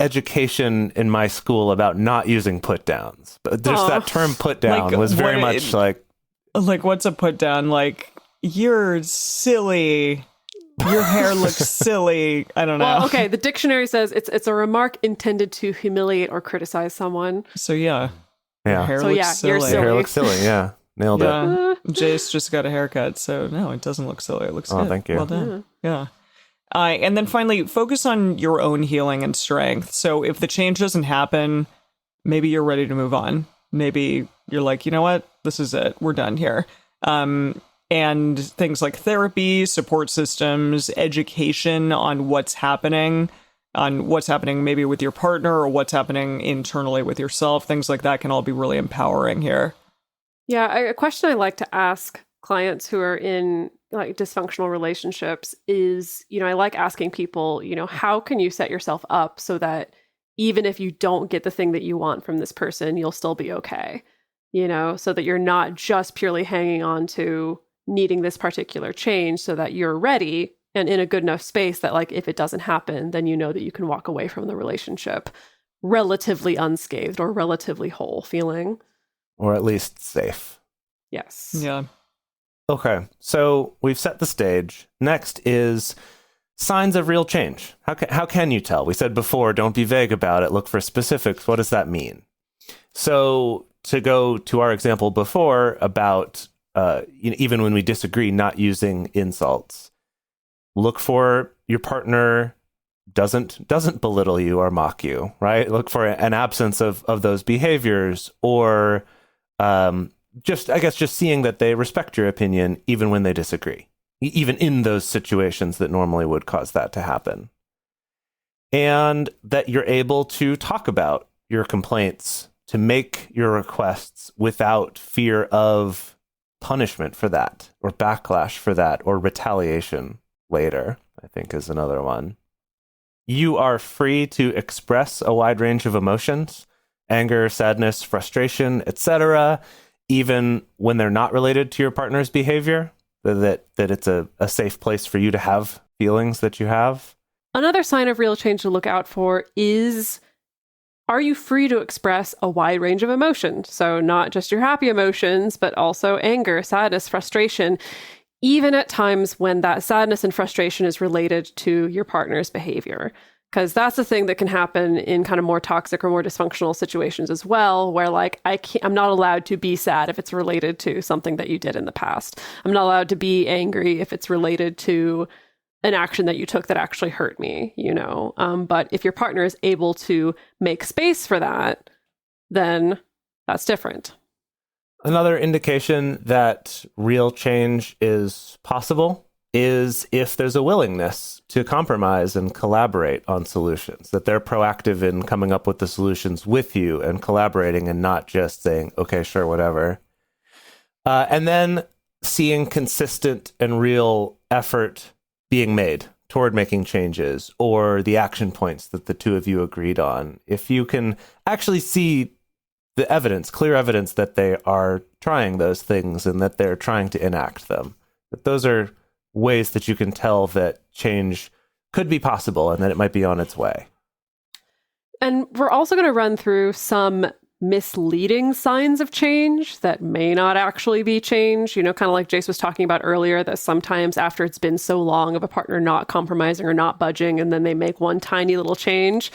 education in my school about not using put downs. But just that term put down was very much like what's a put down? Like, you're silly. Your hair looks silly. I don't know. Well, okay, the dictionary says it's a remark intended to humiliate or criticize someone. So yeah. Yeah. Hair looks silly. You're silly. Your hair looks silly, yeah. Nailed it. Jase just got a haircut, so no, it doesn't look silly. It looks good. Oh, thank you. Well done. Yeah. And then finally, focus on your own healing and strength. So if the change doesn't happen, maybe you're ready to move on. Maybe you're like, you know what? This is it. We're done here. And things like therapy, support systems, education on what's happening maybe with your partner or what's happening internally with yourself. Things like that can all be really empowering here. Yeah, a question I like to ask clients who are in like dysfunctional relationships is, I like asking people, how can you set yourself up so that even if you don't get the thing that you want from this person, you'll still be okay, so that you're not just purely hanging on to needing this particular change so that you're ready and in a good enough space that like if it doesn't happen, then you know that you can walk away from the relationship relatively unscathed or relatively whole feeling. Or at least safe. Yes. Yeah. Okay, so we've set the stage. Next is signs of real change. How can you tell? We said before, don't be vague about it. Look for specifics. What does that mean? So to go to our example before about even when we disagree, not using insults. Look for your partner doesn't belittle you or mock you, right? Look for an absence of those behaviors, or just seeing that they respect your opinion even when they disagree, even in those situations that normally would cause that to happen. And that you're able to talk about your complaints, to make your requests without fear of punishment for that, or backlash for that, or retaliation later, I think is another one. You are free to express a wide range of emotions, anger, sadness, frustration, etc., even when they're not related to your partner's behavior, that it's a safe place for you to have feelings that you have. Another sign of real change to look out for is, are you free to express a wide range of emotions? So not just your happy emotions, but also anger, sadness, frustration, even at times when that sadness and frustration is related to your partner's behavior. Because that's the thing that can happen in kind of more toxic or more dysfunctional situations as well, where like I'm not allowed to be sad if it's related to something that you did in the past. I'm not allowed to be angry if it's related to an action that you took that actually hurt me, But if your partner is able to make space for that, then that's different. Another indication that real change is possible is if there's a willingness to compromise and collaborate on solutions, that they're proactive in coming up with the solutions with you and collaborating and not just saying, okay, sure, whatever. And then seeing consistent and real effort being made toward making changes, or the action points that the two of you agreed on. If you can actually see the evidence, clear evidence that they are trying those things and that they're trying to enact them, that those are ways that you can tell that change could be possible and that it might be on its way. And we're also going to run through some misleading signs of change that may not actually be change, kind of like Jase was talking about earlier, that sometimes after it's been so long of a partner not compromising or not budging, and then they make one tiny little change,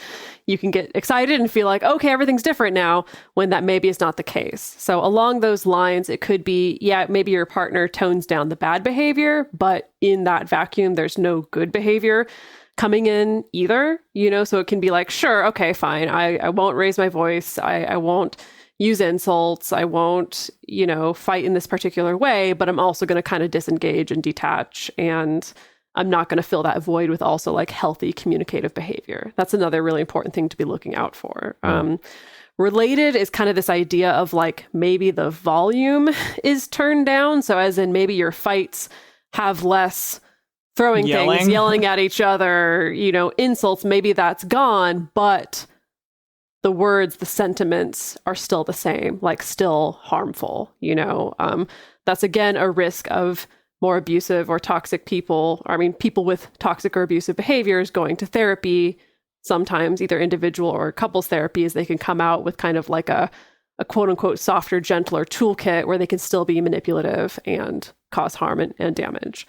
you can get excited and feel like, okay, everything's different now, when that maybe is not the case. So along those lines, it could be, maybe your partner tones down the bad behavior, but in that vacuum, there's no good behavior coming in either, so it can be like, sure, okay, fine. I won't raise my voice. I won't use insults. I won't, fight in this particular way, but I'm also going to kind of disengage and detach. And I'm not going to fill that void with also like healthy communicative behavior. That's another really important thing to be looking out for. Related is kind of this idea of like, maybe the volume is turned down. So as in maybe your fights have less throwing things, yelling at each other, insults, maybe that's gone, but the words, the sentiments are still the same, like still harmful, that's again a risk of more abusive or toxic people. People with toxic or abusive behaviors going to therapy, sometimes either individual or couples therapy, as they can come out with kind of like a quote unquote softer, gentler toolkit where they can still be manipulative and cause harm and damage.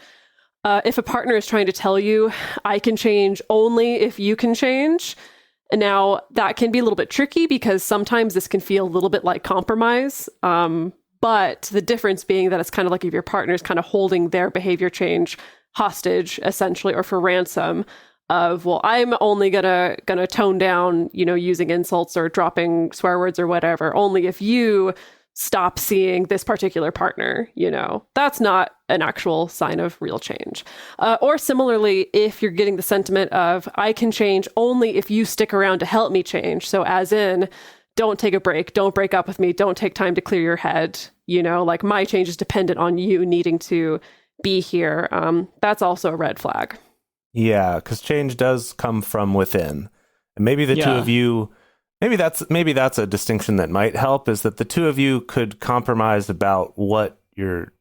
If a partner is trying to tell you, I can change only if you can change, and now that can be a little bit tricky because sometimes this can feel a little bit like compromise. But the difference being that it's kind of like if your partner is kind of holding their behavior change hostage, essentially, or for ransom of, well, I'm only gonna tone down, using insults or dropping swear words or whatever, only if you stop seeing this particular partner, that's not an actual sign of real change. Or similarly, if you're getting the sentiment of, I can change only if you stick around to help me change. So as in, don't take a break, don't break up with me, don't take time to clear your head, like my change is dependent on you needing to be here. That's also a red flag. Yeah, because change does come from within. And maybe the two of you, maybe that's a distinction that might help, is that the two of you could compromise about what your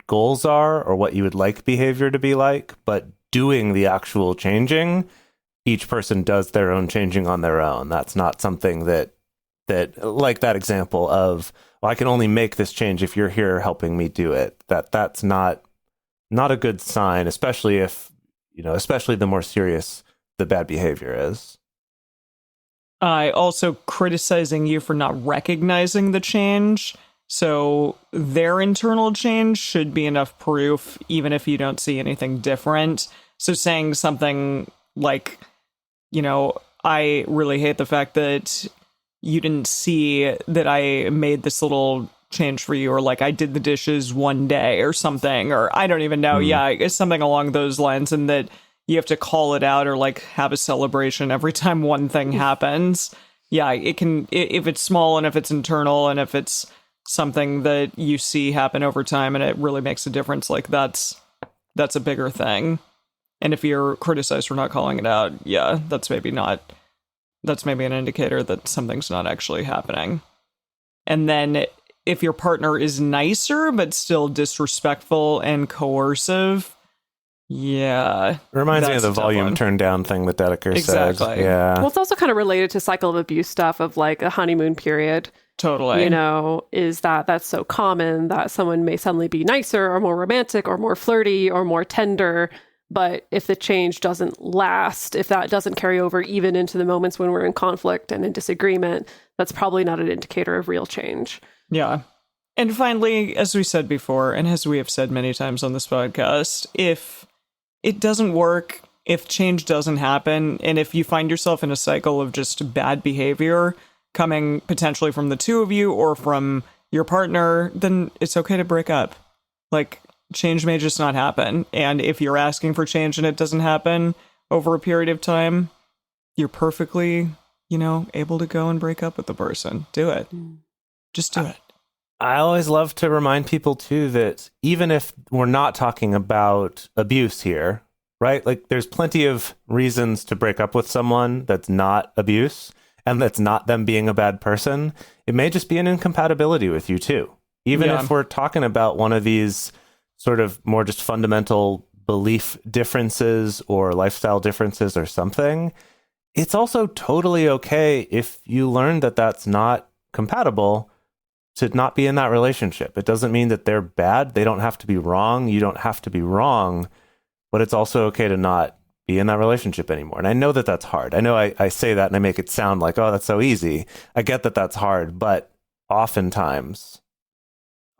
goals are or what you would like behavior to be like, but doing the actual changing, each person does their own changing on their own. That's not something that like that example of, well, I can only make this change if you're here helping me do it. That's not a good sign, especially if, especially the more serious the bad behavior is. Also criticizing you for not recognizing the change. So their internal change should be enough proof, even if you don't see anything different. So saying something like, you know, I really hate the fact that you didn't see that I made this little change for you, or like I did the dishes one day or something, or I don't even know. Yeah, it's something along those lines, and that you have to call it out or like have a celebration every time one thing happens. Yeah, it can, if it's small and if it's internal and if it's something that you see happen over time and it really makes a difference, like that's a bigger thing. And if you're criticized for not calling it out, yeah, that's maybe an indicator that something's not actually happening. And then if your partner is nicer but still disrespectful and coercive, yeah. Reminds me of the volume turn down thing that Dedeker said. Exactly. Yeah. Well, it's also kind of related to cycle of abuse stuff of like a honeymoon period. Totally. You know, is that's so common that someone may suddenly be nicer or more romantic or more flirty or more tender. But if the change doesn't last, if that doesn't carry over even into the moments when we're in conflict and in disagreement, that's probably not an indicator of real change. Yeah. And finally, as we said before, and as we have said many times on this podcast, if it doesn't work, if change doesn't happen, and if you find yourself in a cycle of just bad behavior coming potentially from the two of you or from your partner, then it's okay to break up. Like, change may just not happen. And if you're asking for change and it doesn't happen over a period of time, you're perfectly, able to go and break up with the person. Do it. Just do it. I always love to remind people, too, that even if we're not talking about abuse here, right? Like, there's plenty of reasons to break up with someone that's not abuse and that's not them being a bad person. It may just be an incompatibility with you, too. Even if we're talking about one of these sort of more just fundamental belief differences or lifestyle differences or something, it's also totally okay if you learn that that's not compatible to not be in that relationship. It doesn't mean that they're bad. They don't have to be wrong. You don't have to be wrong, but it's also okay to not be in that relationship anymore. And I know that that's hard. I know I say that and I make it sound like, oh, that's so easy. I get that that's hard, but oftentimes,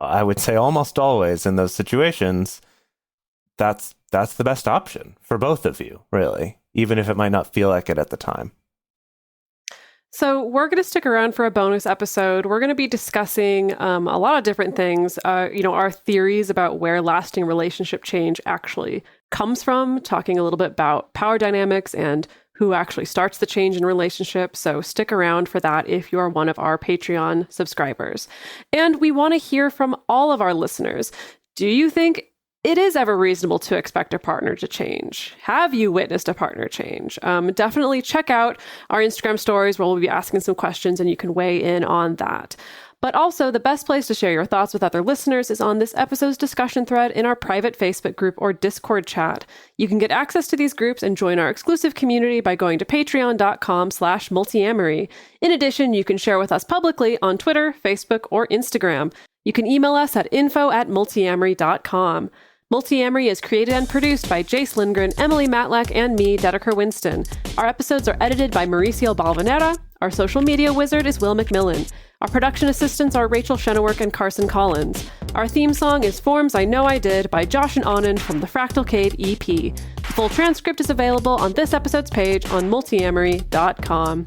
I would say almost always in those situations, that's the best option for both of you, really, even if it might not feel like it at the time. So we're going to stick around for a bonus episode. We're going to be discussing a lot of different things, our theories about where lasting relationship change actually comes from, talking a little bit about power dynamics and who actually starts the change in relationships. So stick around for that if you are one of our Patreon subscribers. And we want to hear from all of our listeners. Do you think it is ever reasonable to expect a partner to change? Have you witnessed a partner change? Definitely check out our Instagram stories where we'll be asking some questions and you can weigh in on that. But also, the best place to share your thoughts with other listeners is on this episode's discussion thread in our private Facebook group or Discord chat. You can get access to these groups and join our exclusive community by going to patreon.com/multiamory. In addition, you can share with us publicly on Twitter, Facebook, or Instagram. You can email us at info@multiamory.com. Multiamory is created and produced by Jase, Lindgren, Emily Matlack, and me, Dedeker Winston. Our episodes are edited by Mauricio Balvanera. Our social media wizard is Will McMillan. Our production assistants are Rachel Shenowork and Carson Collins. Our theme song is Forms I Know I Did by Josh and Anand from the Fractal Cave EP. The full transcript is available on this episode's page on multiamory.com.